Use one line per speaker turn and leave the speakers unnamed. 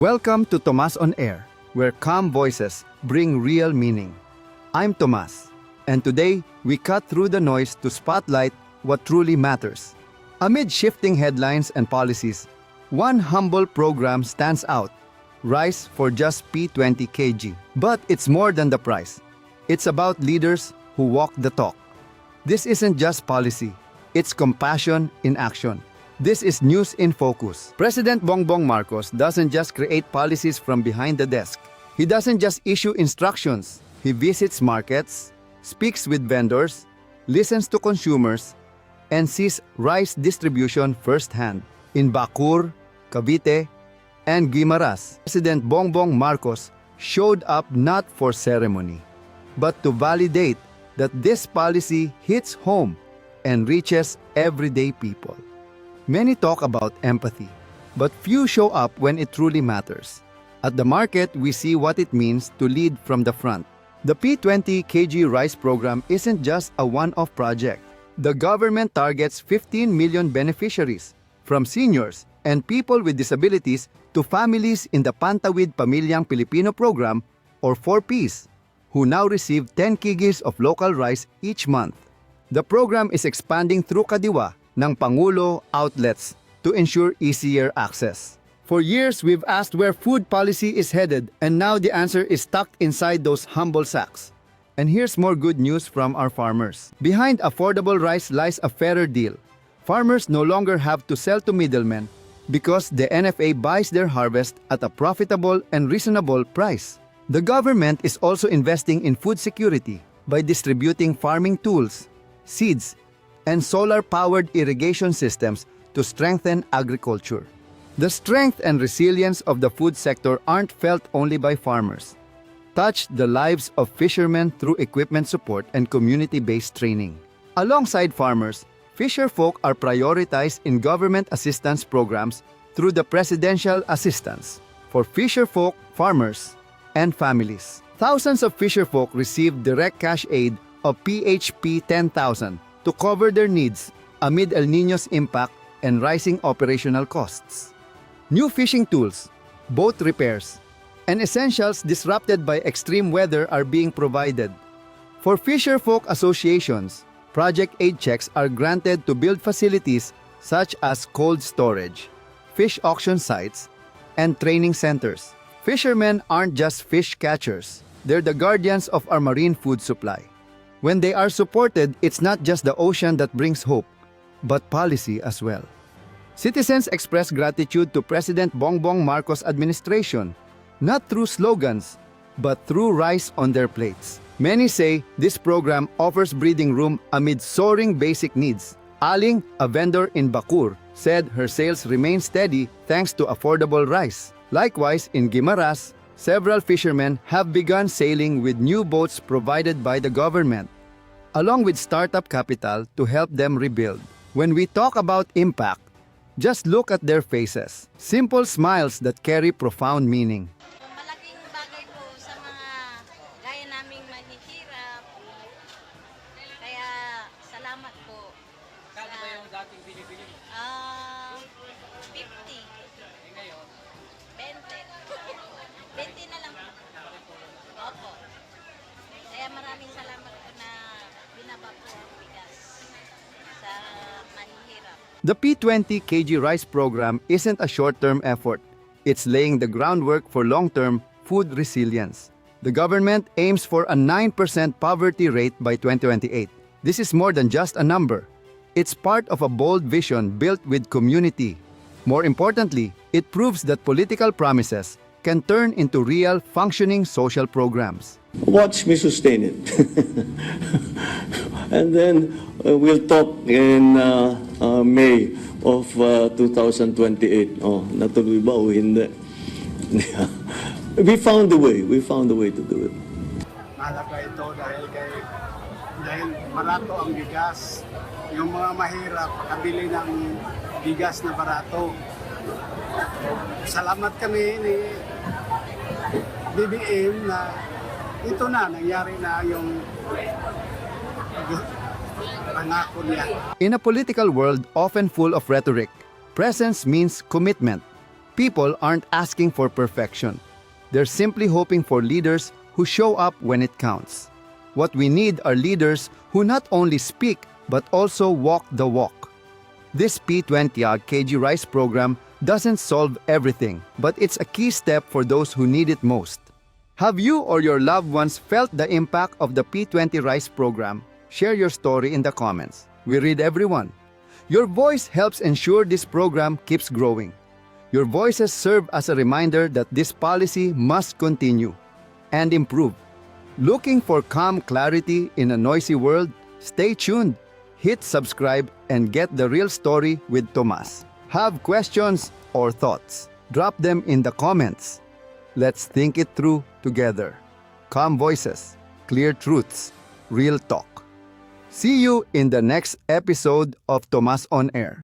Welcome to Tomas on Air, where calm voices bring real meaning. I'm Tomas, and today we cut through the noise to spotlight what truly matters. Amid shifting headlines and policies, one humble program stands out: rice for just P20 kg. But it's more than the price. It's about leaders who walk the talk. This isn't just policy, it's compassion in action. This is News in Focus. President Bongbong Marcos doesn't just create policies from behind the desk. He doesn't just issue instructions. He visits markets, speaks with vendors, listens to consumers, and sees rice distribution firsthand. In Bacoor, Cavite, and Guimaras, President Bongbong Marcos showed up not for ceremony, but to validate that this policy hits home and reaches everyday people. Many talk about empathy, but few show up when it truly matters. At the market, we see what it means to lead from the front. The P20 kg rice program isn't just a one-off project. The government targets 15 million beneficiaries, from seniors and people with disabilities to families in the Pantawid Pamilyang Pilipino program, or 4Ps, who now receive 10 kgs of local rice each month. The program is expanding through Kadiwa ng Pangulo outlets to ensure easier access. For years, we've asked where food policy is headed, and now the answer is tucked inside those humble sacks. And here's more good news from our farmers. Behind affordable rice lies a fairer deal. Farmers no longer have to sell to middlemen because the NFA buys their harvest at a profitable and reasonable price. The government is also investing in food security by distributing farming tools, seeds, and solar-powered irrigation systems to strengthen agriculture. The strength and resilience of the food sector aren't felt only by farmers. Touch the lives of fishermen through equipment support and community-based training. Alongside farmers, fisherfolk are prioritized in government assistance programs through the Presidential Assistance for Fisherfolk, Farmers, and Families. Thousands of fisherfolk receive direct cash aid of PHP 10,000 to cover their needs amid El Niño's impact and rising operational costs. New fishing tools, boat repairs, and essentials disrupted by extreme weather are being provided. For fisherfolk associations, project aid checks are granted to build facilities such as cold storage, fish auction sites, and training centers. Fishermen aren't just fish catchers, they're the guardians of our marine food supply. When they are supported, it's not just the ocean that brings hope, but policy as well. Citizens express gratitude to President Bongbong Marcos' administration, not through slogans, but through rice on their plates. Many say this program offers breathing room amid soaring basic needs. Aling, a vendor in Bacoor, said her sales remain steady thanks to affordable rice. Likewise, in Guimaras, several fishermen have begun sailing with new boats provided by the government, along with startup capital to help them rebuild. When we talk about impact, just look at their faces. Simple smiles that carry profound meaning.
Malaking bagay po sa mga gaya naming maghihirap. Kaya salamat po.
Kano ba yung dating binibili mo?
50.
Ngayon?
20 na lang po. Opo. Kaya maraming salamat po na binaba po ang bigas sa mahihirap.
The P20 kg rice program isn't a short-term effort. It's laying the groundwork for long-term food resilience. The government aims for a 9% poverty rate by 2028. This is more than just a number. It's part of a bold vision built with community. More importantly, it proves that political promises can turn into real, functioning social programs.
Watch me sustain it. And then we'll talk in May of 2028. Oh, natuloy ba o hindi? We found a way. We found a way to do it.
Mahalaga ito dahil barato ang bigas. Yung mga mahirap, kabili ng bigas na barato. Salamat kami ni PBBM na ito na, nangyari na yung pangako niya.
In a political world often full of rhetoric, presence means commitment. People aren't asking for perfection. They're simply hoping for leaders who show up when it counts. What we need are leaders who not only speak but also walk the walk. This P20 kg rice program doesn't solve everything, but it's a key step for those who need it most. Have you or your loved ones felt the impact of the P20 rice program? Share your story in the comments. We read everyone. Your voice helps ensure this program keeps growing. Your voices serve as a reminder that this policy must continue and improve. Looking for calm clarity in a noisy world? Stay tuned. Hit subscribe and get the real story with Tomas. Have questions or thoughts? Drop them in the comments. Let's think it through together. Calm voices, clear truths, real talk. See you in the next episode of Tomas on Air.